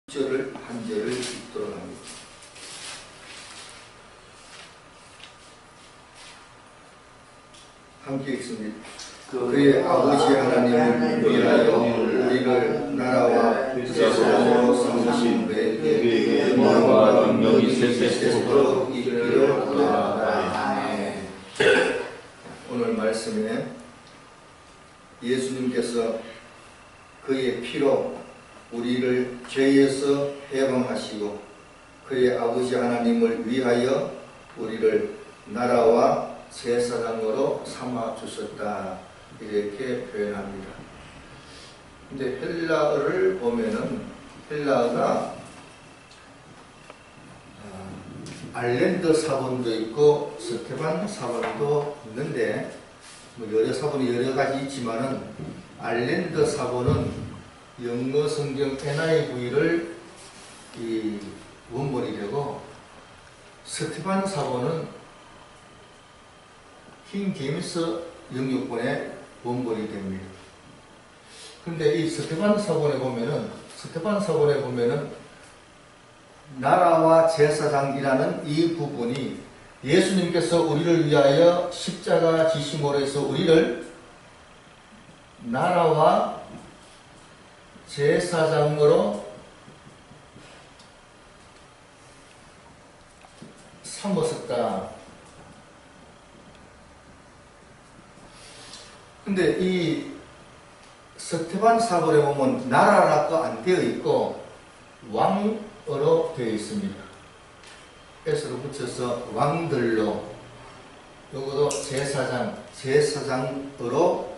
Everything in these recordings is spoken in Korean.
절을 한 절을 읽도록 합니다. 함께 읽습니다. 그의 아버지 하나님을 위하여 우리를 나라와 제사장으로 삼으신 그에게 영광과 능력이 세세토록 이르리로다. 오늘 말씀에 예수님께서 그의 피로 우리를 죄에서 해방하시고 그의 아버지 하나님을 위하여 우리를 나라와 제사장으로 삼아 주셨다, 이렇게 표현합니다. 근데 헬라어를 보면은 헬라어가 알렌드 사본도 있고 스테반 사본도 있는데 뭐 여러 사본이 여러 가지 있지만은 알렌드 사본은 영어 성경 NIV를 이 원본이 되고 스테반 사본은 킹 제임스 영육본의 원본이 됩니다. 그런데 이 스테반 사본에 보면은 나라와 제사장이라는 이 부분이 예수님께서 우리를 위하여 십자가 지심으로 해서 우리를 나라와 제사장으로 삼으셨다. 근데 이 스테반 사본에 보면 나라라고 안 되어 있고 왕으로 되어 있습니다. S로 붙여서 왕들로, 요것도 제사장으로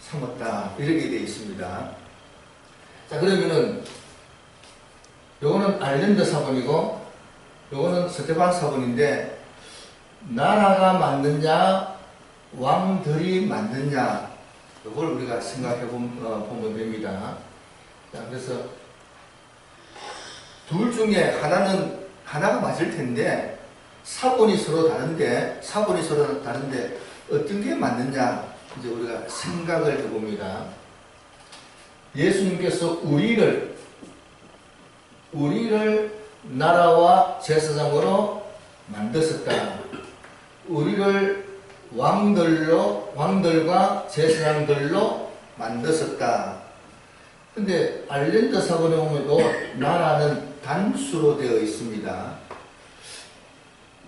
삼았다, 이렇게 되어 있습니다. 자, 그러면은 요거는 알렌드 사본이고 요거는 스테반 사본인데 나라가 맞느냐 왕들이 맞느냐, 요걸 우리가 생각해 보면 됩니다. 자, 그래서 둘 중에 하나가 맞을 텐데 사본이 서로 다른데 어떤 게 맞느냐, 이제 우리가 생각을 해봅니다. 예수님께서 우리를 나라와 제사장으로 만드셨다. 우리를 왕들과 제사장들로 만드셨다. 근데 알렌드 사본에 보면 나라는 단수로 되어 있습니다.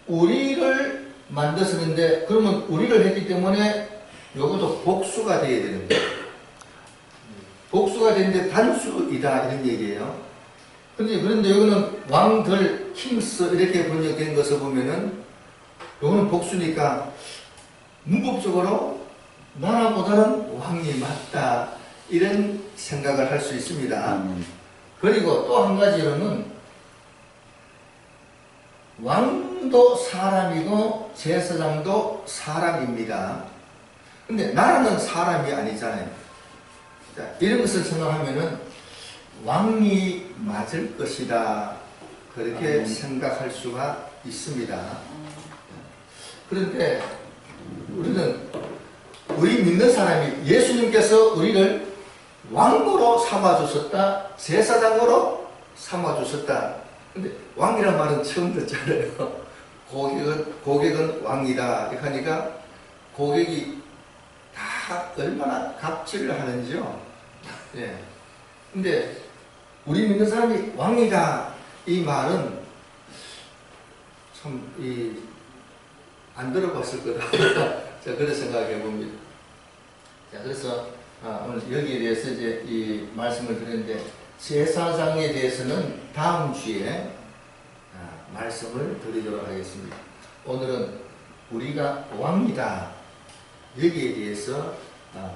우리를 만드셨는데, 그러면 우리를 했기 때문에 요것도 복수가 되어야 되는 거예요. 복수가 되는데 단수이다, 이런 얘기예요. 그런데 여기는 왕들, 킹스 이렇게 번역된 것을 보면은 요거는 복수니까 문법적으로 나라보다는 왕이 맞다, 이런 생각을 할 수 있습니다. 그리고 또 한 가지로는 왕도 사람이고 제사장도 사람입니다. 근데 나라는 사람이 아니잖아요. 자, 이런 것을 생각하면은 왕이 맞을 것이다, 그렇게 생각할 수가 있습니다. 그런데 우리 믿는 사람이 예수님께서 우리를 왕으로 삼아주셨다, 제사장으로 삼아주셨다. 근데 왕이란 말은 처음 듣잖아요. 고객은 왕이다, 이렇게 하니까 고객이 다 얼마나 갑질을 하는지요. 예. 근데 우리 믿는 사람이 왕이다, 이 말은 참 안 들어봤을 거다. 제가 그렇게 생각해 봅니다. 자, 그래서 오늘 여기에 대해서 이제 이 말씀을 드렸는데, 제사장에 대해서는 다음 주에 말씀을 드리도록 하겠습니다. 오늘은 우리가 왕이다, 여기에 대해서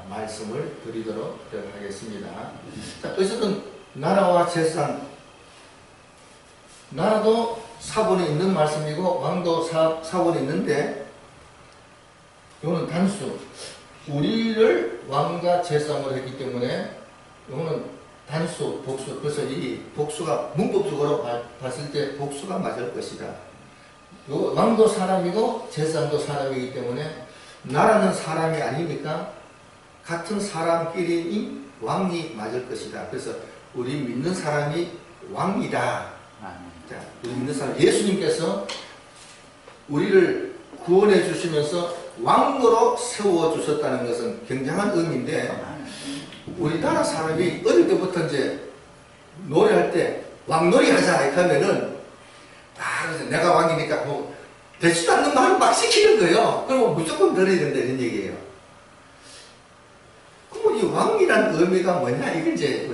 말씀을 드리도록 하겠습니다. 자, 어쨌든 나라와 제사장, 나라도 사본에 있는 말씀이고 왕도 사본에 있는데, 이거는 단수, 우리를 왕과 제사장으로 했기 때문에 이거는 단수, 복수. 그래서 이 복수가 문법적으로 봤을 때 복수가 맞을 것이다. 왕도 사람이고 제사장도 사람이기 때문에 나라는 사람이 아니니까 같은 사람끼리 왕이 맞을 것이다. 그래서 우리 믿는 사람이 왕이다. 아멘. 자, 우리 믿는 사람, 예수님께서 우리를 구원해 주시면서 왕으로 세워 주셨다는 것은 굉장한 의미인데, 우리나라 사람이 어릴 때부터 이제 노래할 때 왕놀이 하자 이렇게 하면은 내가 왕이니까 뭐 되지도 않는 말을 막 시키는 거예요. 그러면 무조건 들어야 된다 이런 얘기예요. 그럼 이 왕이란 의미가 뭐냐? 이걸 이제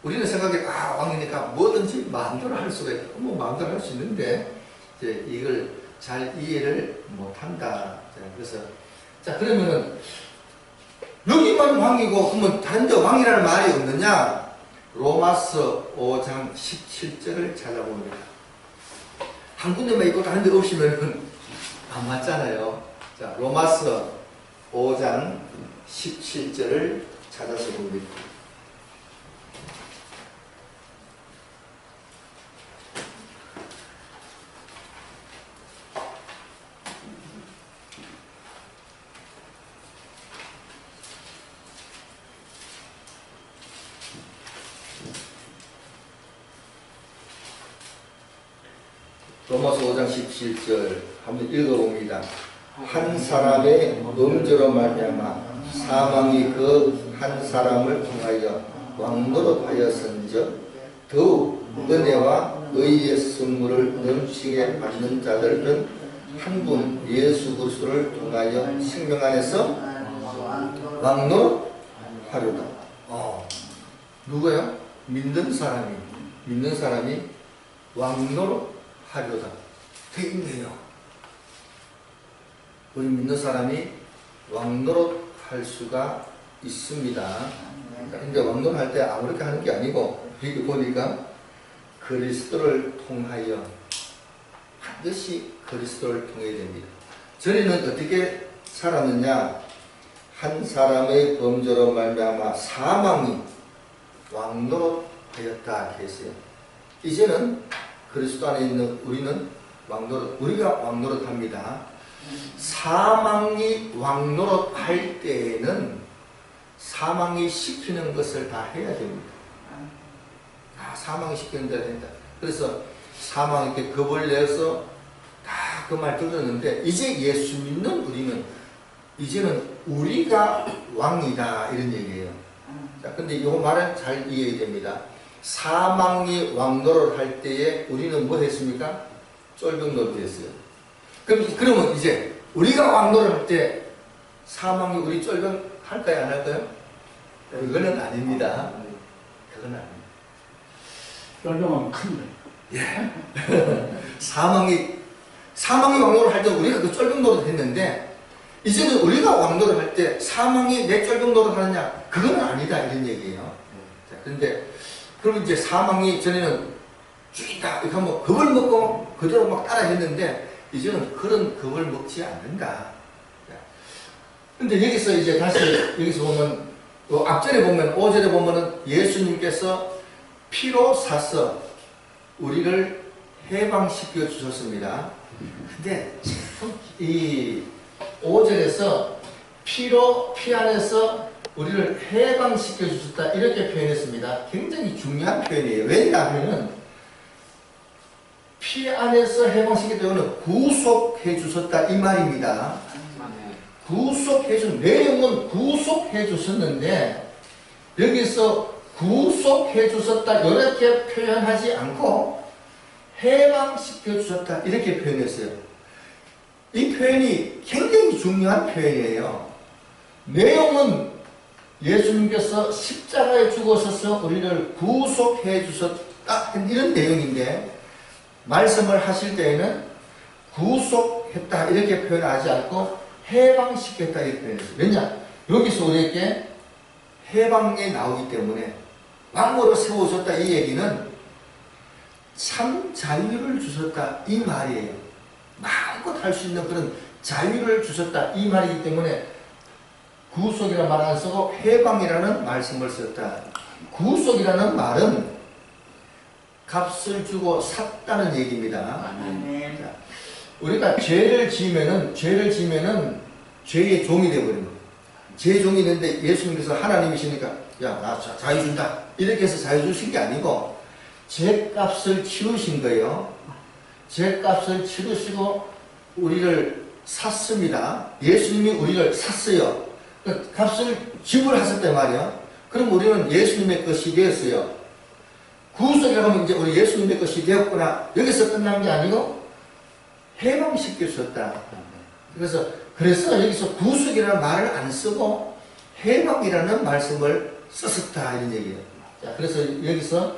우리는 생각해, 왕이니까 뭐든지 마음대로 할 수가 있다. 뭐 마음대로 할 수 있는데 이제 이걸 잘 이해를 못한다. 그래서 자, 그러면은 여기만 왕이고 그러면 다른 데 왕이라는 말이 없느냐? 로마서 5장 17절을 찾아봅니다. 한 군데만 있고 다른 데 없으면 안 맞잖아요. 자, 로마서 5장 17절을 찾아서 봅니다. 로마서 5장 17절 한번 읽어봅니다. 한 사람의 범죄로 말미암아 사망이 그 한 사람을 통하여 왕노릇하였은즉 더욱 은혜와 의의 선물을 넘치게 받는 자들은 한 분 예수 그리스도를 통하여 생명 안에서 왕노릇하려다. 누구요? 믿는 사람이 왕노릇하려다 돼 있네요. 우리 믿는 사람이 왕노릇할 수가 있습니다. 근데 왕노릇할 때 아무렇게 하는 게 아니고, 여기 보니까 그리스도를 통하여, 반드시 그리스도를 통해야 됩니다. 전에는 어떻게 살았느냐? 한 사람의 범죄로 말미암아 사망이 왕노릇하였다 했어요. 이제는 그리스도 안에 있는 우리가 왕노릇합니다. 사망이 왕노릇할 때에는 사망이 시키는 것을 다 해야 됩니다. 사망이 시키는 대로 된다. 그래서 사망 이렇게 겁을 내서 다 그 말 들었는데, 이제 예수 믿는 우리는 이제는 우리가 왕이다 이런 얘기예요. 자, 근데 이 말은 잘 이해해야 됩니다. 사망이 왕노릇 할 때에 우리는 뭐 했습니까? 쫄병노릇 했어요. 그러면 이제 우리가 왕노릇 할 때 사망이 우리 쫄병 할까요, 안 할까요? 그거는 아닙니다. 그건 아닙니다. 쫄병은 큰데. 예. 사망이 왕노릇 할 때 우리가 그 쫄병 노릇 했는데, 이제는 우리가 왕노릇 할 때 사망이 내 쫄병 노릇 하느냐? 그건 아니다 이런 얘기예요. 자, 그런데 그럼 이제 사망이 전에는 죽인다 이렇게 하면 겁을 먹고 그대로 막 따라 했는데, 이제는 그런 겁을 먹지 않는다. 근데 여기서 이제 다시 여기서 보면, 앞전에 보면 5절에 보면은 예수님께서 피로 사서 우리를 해방시켜 주셨습니다. 근데 참 이 5절에서 피 안에서 우리를 해방시켜 주셨다 이렇게 표현했습니다. 굉장히 중요한 표현이에요. 왜냐하면 피 안에서 해방시켰다 이거는 구속해 주셨다 이 말입니다. 내용은 구속해 주셨는데, 여기서 구속해 주셨다 이렇게 표현하지 않고 해방시켜 주셨다 이렇게 표현했어요. 이 표현이 굉장히 중요한 표현이에요. 내용은 예수님께서 십자가에 죽으셔서 우리를 구속해 주셨다 이런 내용인데, 말씀을 하실 때에는 구속했다 이렇게 표현하지 않고 해방시켰다 이렇게 표현했어요. 왜냐? 여기서 우리에게 해방이 나오기 때문에 왕으로 세우셨다 이 얘기는 참 자유를 주셨다 이 말이에요. 마음껏 할 수 있는 그런 자유를 주셨다 이 말이기 때문에 구속이라는 말 안 쓰고 해방이라는 말씀을 썼다. 구속이라는 말은 값을 주고 샀다는 얘기입니다. 자, 우리가 죄를 지으면은 죄의 종이 되어버린 거예요. 죄의 종이 되는데 예수님께서 하나님이시니까 야, 나 자유 준다. 이렇게 해서 자유 주신 게 아니고 죄값을 치르신 거예요. 죄값을 치르시고 우리를 샀습니다. 예수님이 우리를 샀어요. 그 값을 지불하셨단 말이에요. 그럼 우리는 예수님의 것이 되었어요. 구속이라고 하면 이제 우리 예수님의 것이 되었구나. 여기서 끝난 게 아니고 해방시켜 주셨다. 그래서 여기서 구속이라는 말을 안 쓰고 해방이라는 말씀을 썼었다 이런 얘기예요. 자, 그래서 여기서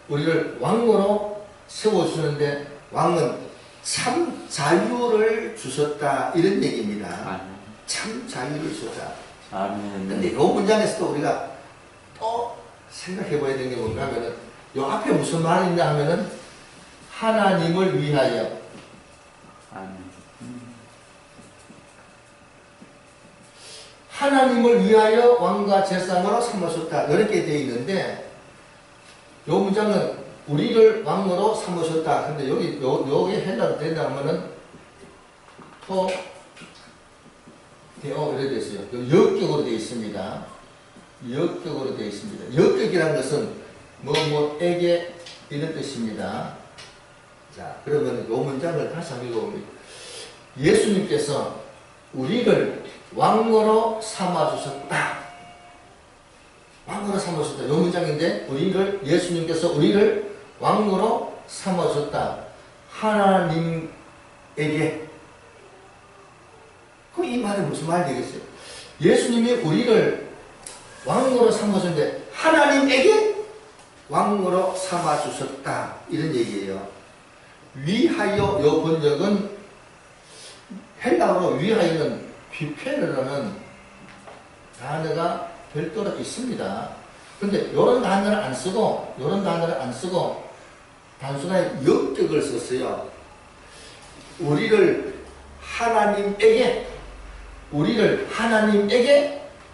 우리를 왕으로 세워주는데 왕은 참 자유를 주셨다 이런 얘기입니다. 아멘. 참 자유를 주셨다. 아멘. 근데 이 문장에서도 우리가 또 생각해 봐야 되는 게 뭔가 하면은 이 앞에 무슨 말이 있냐 하면은 하나님을 위하여. 아멘. 하나님을 위하여 왕과 제사장으로 삼으셨다. 이렇게 되어 있는데 이 문장은 우리를 왕으로 삼으셨다. 근데 여기 헬라로 된다면은 이렇게 되어 있어요. 역격으로 되어 있습니다. 역격으로 되어 있습니다. 역격이라는 것은 뭐에게 이런 뜻입니다. 자, 그러면 이 문장을 다시 한번 읽어봅니다. 예수님께서 우리를 왕으로 삼아주셨다. 왕으로 삼아주셨다. 이 문장인데 예수님께서 우리를 왕으로 삼아주셨다. 하나님에게. 그럼 이 말은 무슨 말이 되겠어요? 예수님이 우리를 왕으로 삼아주셨는데 하나님에게 왕으로 삼아주셨다. 이런 얘기예요. 위하여 요 번역은 헬라어로 위하여는 비페르라는 단어가 별도로 있습니다. 근데 요런 단어를 안 쓰고 단순하게 역격을 썼어요. 우리를 하나님에게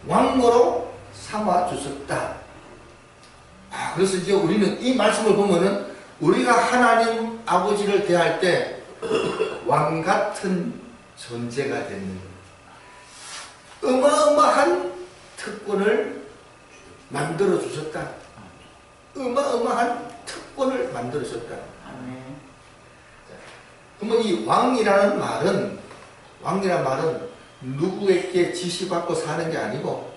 왕으로 삼아 주셨다. 그래서 이제 우리는 이 말씀을 보면은 우리가 하나님 아버지를 대할 때 왕 같은 존재가 되는 어마어마한 특권을 만들어 주셨다. 어마어마한 특권을 만들어 주셨다. 그러면 이 왕이라는 말은 누구에게 지시받고 사는 게 아니고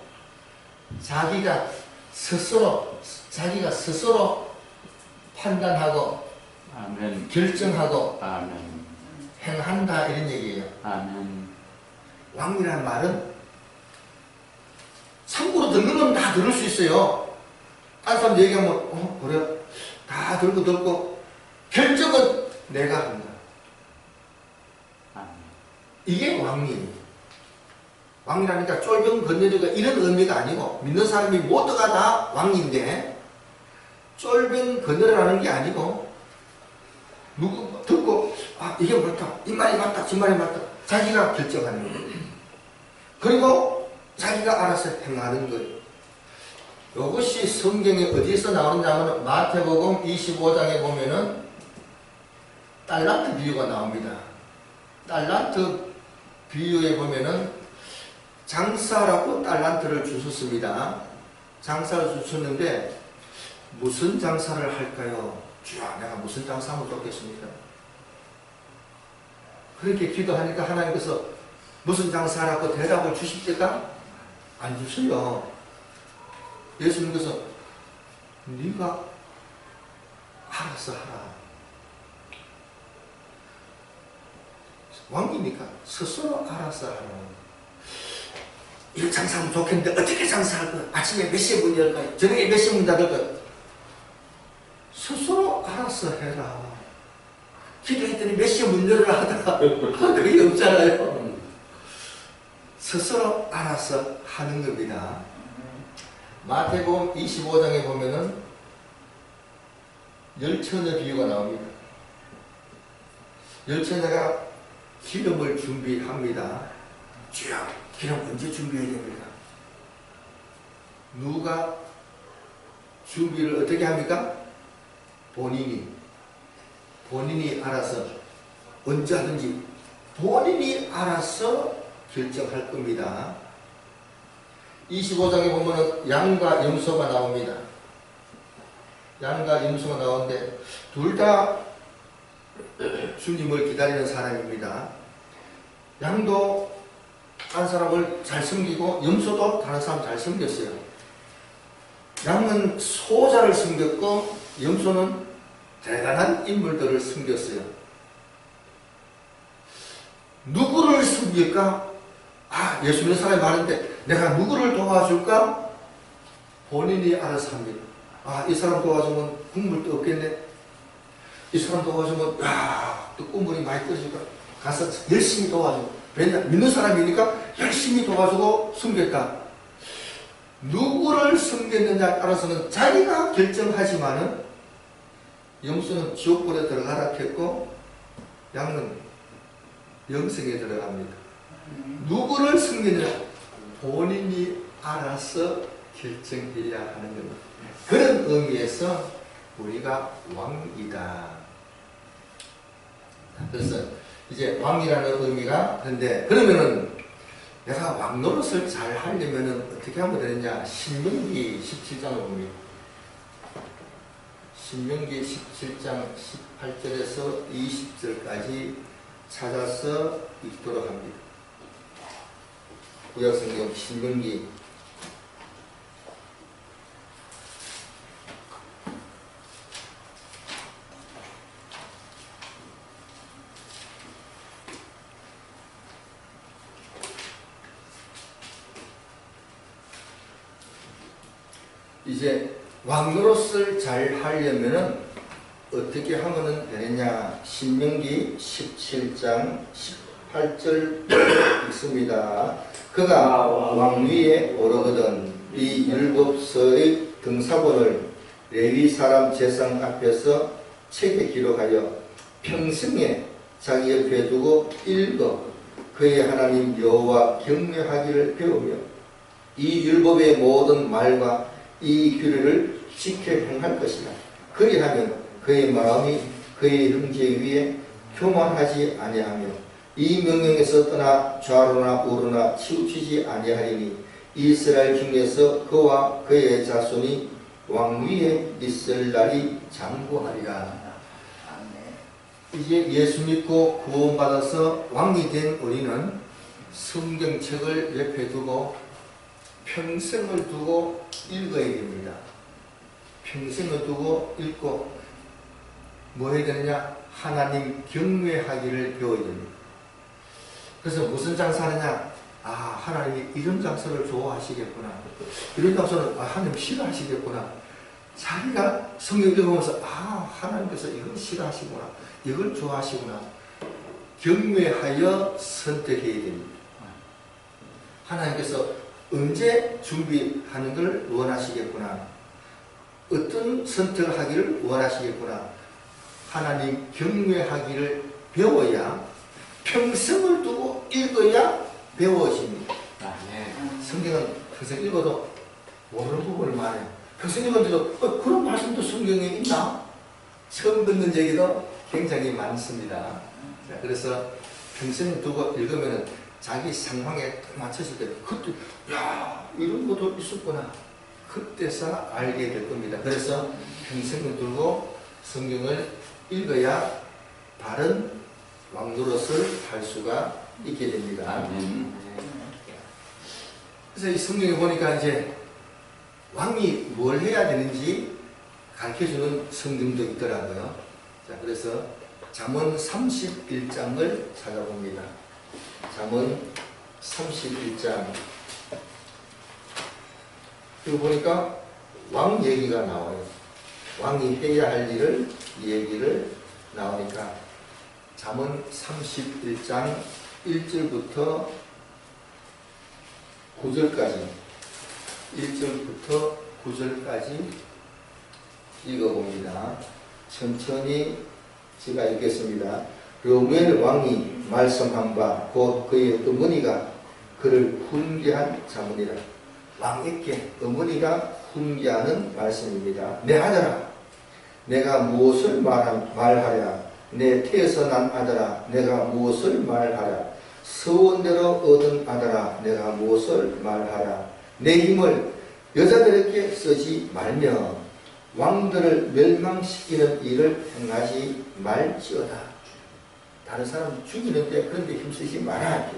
자기가 스스로 판단하고 아멘. 결정하고 아멘. 행한다 이런 얘기예요. 아멘. 왕이라는 말은 참고로 듣는 건 다 들을 수 있어요. 다른 사람 얘기하면 그래 다 듣고 결정은 내가 한다. 아멘. 이게 왕이에요. 왕이라니까 쫄병 건드리가 이런 의미가 아니고 믿는 사람이 모두가 다 왕인데 쫄병 건드리라는 게 아니고 누구 듣고 이게 맞다 이 말이 맞다 저 말이 맞다 자기가 결정하는 거예요. 그리고 자기가 알아서 행하는 거예요. 이것이 성경에 어디에서 나오느냐면 마태복음 25장에 보면은 달란트 비유가 나옵니다. 달란트 비유에 보면은 장사라고 달란트를 주셨습니다. 장사를 주셨는데 무슨 장사를 할까요? 주야 내가 무슨 장사하면 좋겠습니까? 그렇게 기도하니까 하나님께서 무슨 장사라고 대답을 주십니까? 안 주셔요. 예수님께서 네가 알아서 하라. 왕이니까 스스로 알아서 하라. 이 장사하면 좋겠는데 어떻게 장사할 거야? 아침에 몇 시에 문 열까요? 저녁에 몇 시에 문 닫을까요? 스스로 알아서 해라. 기도했더니 몇 시에 문 열으라 하다가 그게 없잖아요. 스스로 알아서 하는 겁니다. 마태복음 25장에 보면은 열처녀 비유가 나옵니다. 열처녀가 기름을 준비합니다. 주여, 기름 언제 준비해야 됩니까? 누가 준비를 어떻게 합니까? 본인이 알아서 언제 하든지 본인이 알아서 결정할 겁니다. 25장에 보면 양과 염소가 나옵니다. 양과 염소가 나오는데 둘 다 주님을 기다리는 사람입니다. 양도 한 사람을 잘 섬기고 염소도 다른 사람 잘 섬겼어요. 양은 소자를 섬겼고 염소는 대단한 인물들을 섬겼어요. 누구를 섬길까? 예수 믿는 사람이 많은데 내가 누구를 도와줄까? 본인이 알아서 합니다. 이 사람 도와주면 국물도 없겠네. 이 사람 도와주면 또 국물이 많이 떨어질까? 가서 열심히 도와주고, 왜냐? 믿는 사람이니까 열심히 도와주고 섬겼다. 누구를 섬겼느냐에 따라서는 자기가 결정하지만은 염소는 지옥불에 들어가라 했고 양은 영생에 들어갑니다. 누구를 섬기느냐? 본인이 알아서 결정해야 하는 겁니다. 그런 의미에서 우리가 왕이다. 그래서 이제 왕이라는 의미가 근데 그러면은 내가 왕 노릇을 잘 하려면은 어떻게 하면 되느냐? 신명기 17장을 봅니다. 신명기 17장 18절에서 20절까지 찾아서 읽도록 합니다. 구약성경 신명기 이제 왕노릇을 잘 하려면은 어떻게 하면 되느냐? 신명기 17장 18절 읽습니다. 그가 왕위에 오르거든 이 율법서의 등사본을 레위 사람 제상 앞에서 책에 기록하여 평생에 자기 옆에 두고 읽어 그의 하나님 여호와 경외하기를 배우며 이 율법의 모든 말과 이 규례를 지켜 행할 것이다. 그리하면 그의 마음이 그의 형제 위에 교만하지 아니하며 이 명령에서 떠나 좌로나 우로나 치우치지 아니하리니 이스라엘 중에서 그와 그의 자손이 왕위에 있을 날이 장구하리라. 이제 예수 믿고 구원받아서 왕이 된 우리는 성경책을 옆에 두고 평생을 두고 읽어야 됩니다. 평생을 두고 읽고 뭐 해야 되느냐? 하나님 경외하기를 배워야 됩니다. 그래서 무슨 장사하느냐? 하나님이 이런 장사를 좋아하시겠구나. 이런 장사는 하나님 싫어하시겠구나. 자기가 성경 읽어보면서 하나님께서 이걸 싫어하시구나. 이걸 좋아하시구나. 경외하여 선택해야 됩니다. 하나님께서 언제 준비하는 걸 원하시겠구나. 어떤 선택을 하기를 원하시겠구나. 하나님 경외하기를 배워야 평생을 두고 읽어야 배워집니다. 성경은 평생 읽어도 모르는 부분을 말해요. 평생 읽었는데도 그런 말씀도 성경에 있나? 처음 듣는 얘기도 굉장히 많습니다. 그래서 평생 두고 읽으면 자기 상황에 딱 맞췄을 때 그때 이런 것도 있었구나. 그때서 알게 될 겁니다. 그래서 평생을 두고 성경을 읽어야 바른 왕노릇을 할 수가 있게 됩니다. 그래서 이 성경에 보니까 이제 왕이 뭘 해야 되는지 가르쳐주는 성경도 있더라고요. 자, 그래서 잠언 31장을 찾아봅니다. 잠언 31장. 여기 보니까 왕 얘기가 나와요. 왕이 해야 할 일을 얘기를 나오니까 잠언 31장 1절부터 9절까지 1절부터 9절까지 읽어봅니다. 천천히 제가 읽겠습니다. 르무엘 왕이 말씀한 바 곧 그의 어머니가 그를 훈계한 자문이라. 왕에게 어머니가 훈계하는 말씀입니다. 내 아들아, 내가 무엇을 말하랴? 내 태에서 난 아들아, 내가 무엇을 말하랴? 서원대로 얻은 아들아, 내가 무엇을 말하랴? 내 힘을 여자들에게 쓰지 말며 왕들을 멸망시키는 일을 행하지 말지어다. 다른 사람 죽이는데 그런 데 힘쓰지 마라.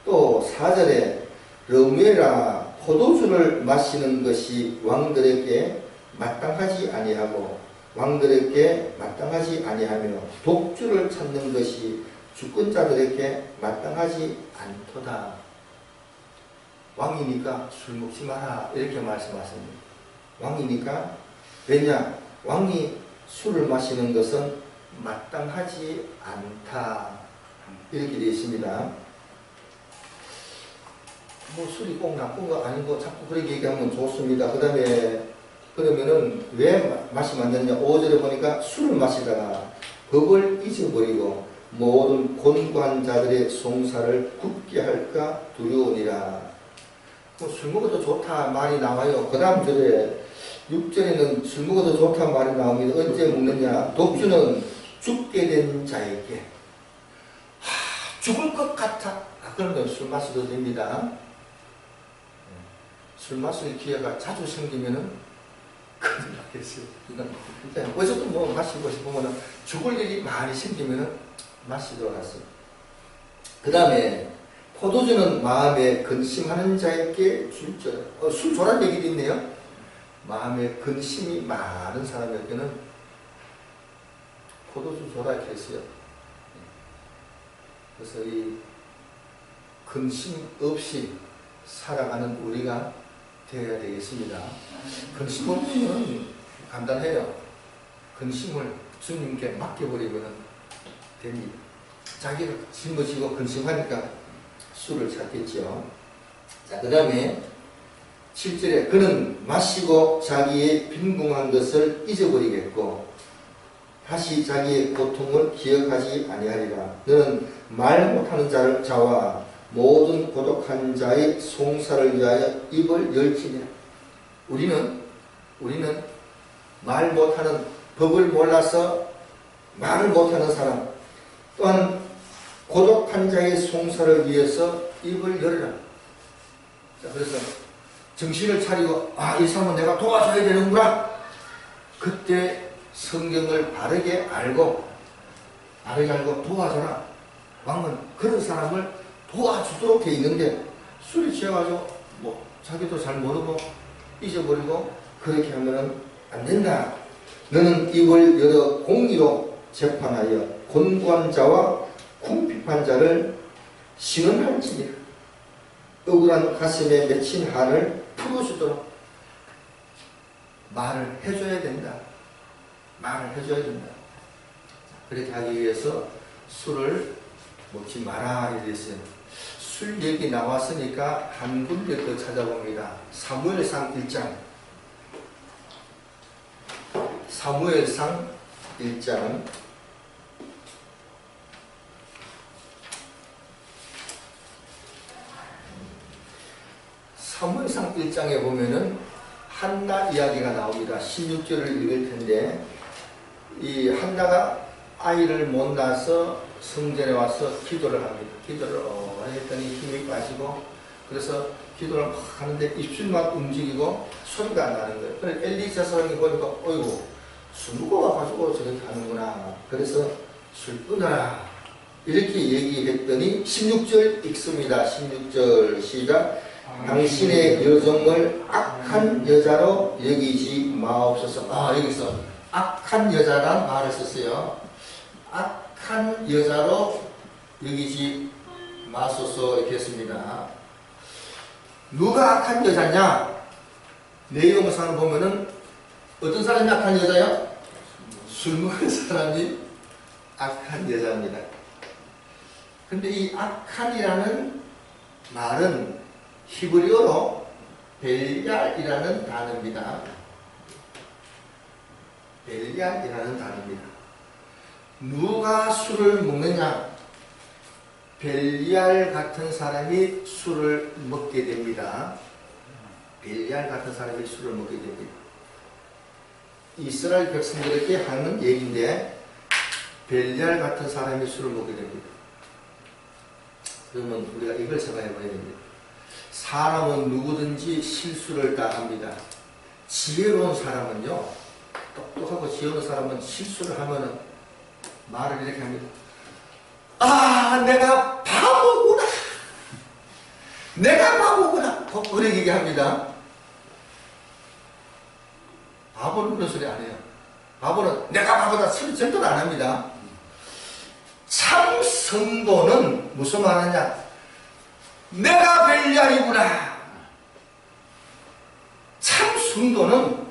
또 4절에 러무엘아 포도주를 마시는 것이 왕들에게 마땅하지 아니하고 왕들에게 마땅하지 아니하며 독주를 찾는 것이 주권자들에게 마땅하지 않도다. 왕이니까 술 먹지 마라 이렇게 말씀하십니다. 왕이니까 왜냐? 왕이 술을 마시는 것은 마땅하지 않다 이렇게 되어 있습니다. 뭐 술이 꼭 나쁜 거 아닌 거 자꾸 그렇게 얘기하면 좋습니다. 그 다음에 그러면은 왜 마시면 안 되느냐? 5절에 보니까 술을 마시다가 법을 잊어버리고 모든 권관자들의 송사를 굳게 할까 두려우니라. 뭐 술 먹어도 좋다 말이 나와요. 그 다음 절에 6절에는 술 먹어도 좋다 말이 나옵니다. 언제 먹느냐? 독주는 죽게 된 자에게 죽을 것 같아. 그러면 술 마셔도 됩니다. 술 마실 기회가 자주 생기면은 큰일 나겠어요. 그러니까 어쨌든 뭐 마시고 싶으면은 죽을 일이 많이 생기면은 마시도록 하세요. 그 다음에 포도주는 마음에 근심하는 자에게 줄지어다. 술 줘라는 얘기도 있네요. 마음에 근심이 많은 사람에게는 포도주 줘라 이렇게 했어요. 그래서 이 근심 없이 살아가는 우리가 되어야 되겠습니다. 근심 없이는 간단해요. 근심을 주님께 맡겨버리면 됩니다. 자기가 짊어지고 근심하니까 술을 찾겠죠. 자, 그 다음에 7절에 그는 마시고 자기의 빈궁한 것을 잊어버리겠고 다시 자기의 고통을 기억하지 아니하리라. 너는 말 못하는 자와 모든 고독한 자의 송사를 위하여 입을 열지니라. 우리는 말 못하는, 법을 몰라서 말을 못하는 사람, 또한 고독한 자의 송사를 위해서 입을 열어라. 자, 그래서 정신을 차리고 이 사람은 내가 도와줘야 되는구나. 그때 성경을 바르게 알고 도와줘라. 왕은 그런 사람을 도와주도록 돼 있는데 술이 취해가지고 뭐 자기도 잘 모르고 잊어버리고 그렇게 하면 안 된다. 너는 입을 열어 공의로 재판하여 권관자와 궁핍한 신원할지니라. 억울한 가슴에 맺힌 한을 풀어주도록 말을 해줘야 된다. 그렇게 하기 위해서 술을 먹지 마라 이랬어요. 술 얘기 나왔으니까 한 군데 더 찾아봅니다. 사무엘상 1장. 사무엘상 1장. 사무엘상 1장에 보면은 한나 이야기가 나옵니다. 16절을 읽을 텐데, 이 한나가 아이를 못 낳아서 성전에 와서 기도를 합니다. 기도를 했더니 힘이 빠지고, 그래서 기도를 막 하는데 입술만 움직이고 소리가 안 나는 거예요. 그래서 엘리사 사람이 보니까 어이구 술 먹어가지고 저렇게 하는구나. 그래서 술 끊어라 이렇게 얘기했더니 16절 읽습니다. 16절 시작. 당신의 여종을 악한 여자로 여기지 마옵소서. 여기서 악한 여자란 말을 썼어요. 악한 여자로 여기지 마소서 이렇게 했습니다. 누가 악한 여자냐? 내용상을 보면은 어떤 사람이 악한 여자요? 술 먹은 사람이 악한 여자입니다. 근데 이 악한이라는 말은 히브리어로 벨얄이라는 단어입니다. 벨얄이라는 단어입니다. 누가 술을 먹느냐? 벨얄 같은 사람이 술을 먹게 됩니다. 벨얄 같은 사람이 술을 먹게 됩니다. 이스라엘 백성들에게 하는 얘기인데 벨얄 같은 사람이 술을 먹게 됩니다. 그러면 우리가 이걸 생각해 봐야 됩니다. 사람은 누구든지 실수를 다 합니다. 지혜로운 사람은요, 똑똑하고 지혜로운 사람은 실수를 하면은 말을 이렇게 합니다. 아, 내가 바보구나. 내가 바보구나. 그렇게 얘기합니다. 바보는 그런 소리 안 해요. 바보는 내가 바보다 소리 절대로 안 합니다. 참 성도는 무슨 말 하냐? 내가 벨리알이구나. 참 성도는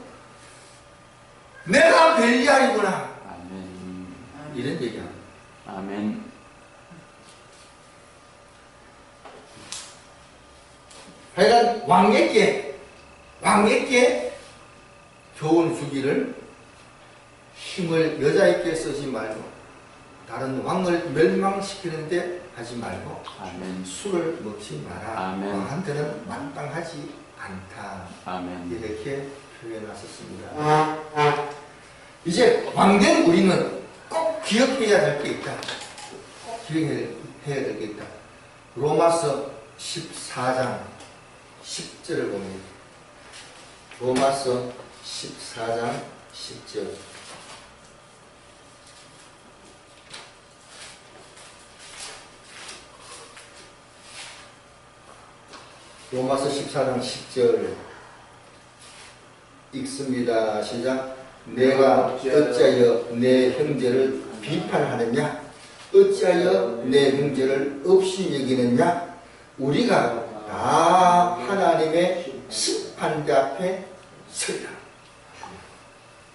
내가 벨리알이구나. 아멘. 이런 얘기합니다. 아멘. 하여간 왕에게 교훈 주기를 힘을 여자에게 쓰지 말고 다른 왕을 멸망시키는데 하지 말고 아멘. 술을 먹지 마라. 아멘. 왕한테는 마땅하지 않다. 아멘. 이렇게 표현하셨습니다. 이제 왕된 우리는 꼭 기억해야 될 게 있다. 꼭 기억해야 될 게 있다. 로마서 14장 10절을 봅니다. 로마서 14장 10절. 로마서 14장 10절 읽습니다. 시작. 내가 어찌하여 내 형제를 비판하느냐? 어찌하여 내 형제를 없이 여기느냐? 우리가 다 하나님의 심판대 앞에 서리라.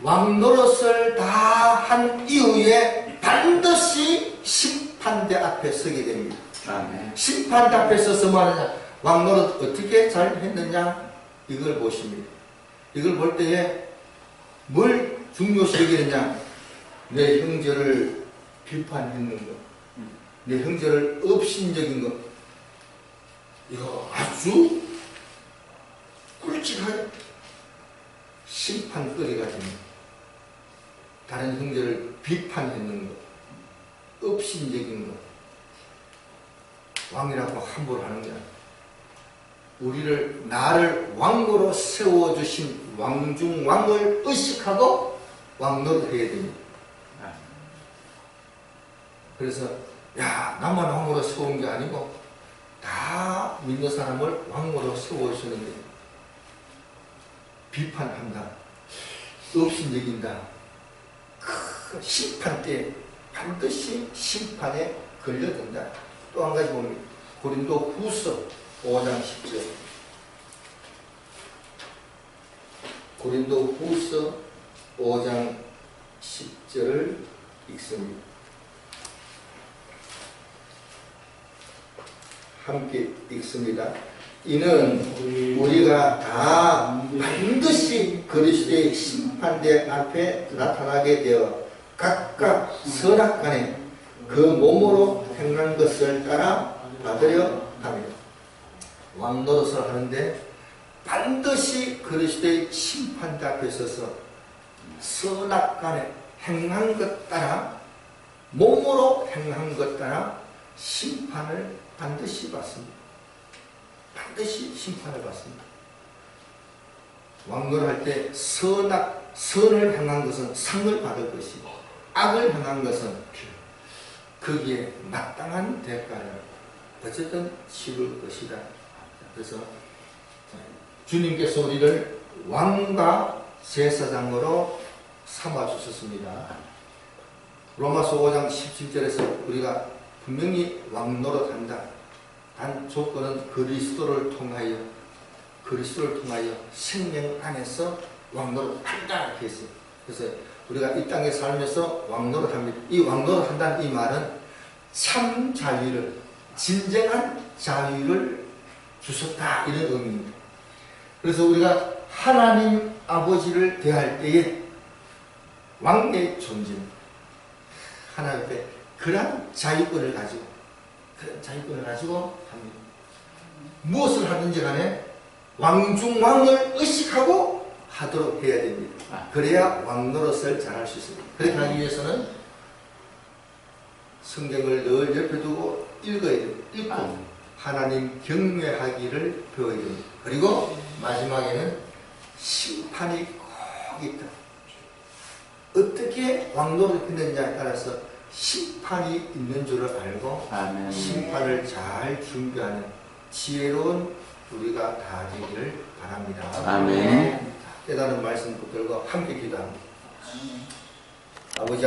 왕노릇을 다 한 이후에 반드시 심판대 앞에 서게 됩니다. 아멘. 심판대 앞에 서서 말하냐? 왕노릇 어떻게 잘 했느냐? 이걸 보십니다. 이걸 볼 때에 뭘 중요시 여기느냐? 내 형제를 비판했는 것, 내 형제를 업신여긴 것, 이거 아주 굵직한 심판거리가 됩니다. 다른 형제를 비판했는 것, 업신여긴 것, 왕이라고 함부로 하는 게 아니라 나를 왕으로 세워주신 왕중왕을 의식하고 왕노릇해야 됩니다. 그래서 야, 나만 왕으로 세운 게 아니고 다 믿는 사람을 왕으로 세워주시는데 비판한다, 업신여긴다. 그 심판 때 반드시 심판에 걸려든다. 또 한 가지 봅니다. 고린도 후서 5장 10절. 고린도 후서 5장 10절을 읽습니다. 함께 읽습니다. 이는 우리가 다 반드시 그리스도의 심판대 앞에 나타나게 되어 각각 선악간에 그 몸으로 행한 것을 따라 받으려 합니다. 왕노릇을 하는데 반드시 그리스도의 심판대 앞에 서서 선악간에 행한 것 따라 몸으로 행한 것 따라 심판을 반드시 받습니다. 반드시 심판을 받습니다. 왕노릇할 때 선을 행한 것은 상을 받을 것이고 악을 행한 것은 거기에 마땅한 대가를 어쨌든 치를 것이다. 그래서 주님께서 우리를 왕과 제사장으로 삼아주셨습니다. 로마서 5장 17절에서 우리가 분명히 왕노릇한다. 단 조건은 그리스도를 통하여 생명 안에서 왕노릇한다 이렇게 했어요. 그래서 우리가 이 땅에 살면서 왕노릇합니다. 이 왕노릇한다는 이 말은 참 자유를, 진정한 자유를 주셨다 이런 의미입니다. 그래서 우리가 하나님 아버지를 대할 때에 왕의 존재입니다. 하나님 앞에 그런 자유권을 가지고 합니다. 무엇을 하든지 간에 왕중왕을 의식하고 하도록 해야 됩니다. 그래야 왕노릇을 잘할 수 있습니다. 그렇게 하기 위해서는 성경을 늘 옆에 두고 읽어야 됩니다. 읽고 하나님 경외하기를 배워야 됩니다. 그리고 마지막에는 심판이 꼭 있다. 어떻게 왕노를 했느냐에 따라서 심판이 있는 줄을 알고 아멘. 심판을 잘 준비하는 지혜로운 우리가 다 되기를 바랍니다. 아멘. 깨달은 말씀 붙들고 함께 기도합니다. 아버지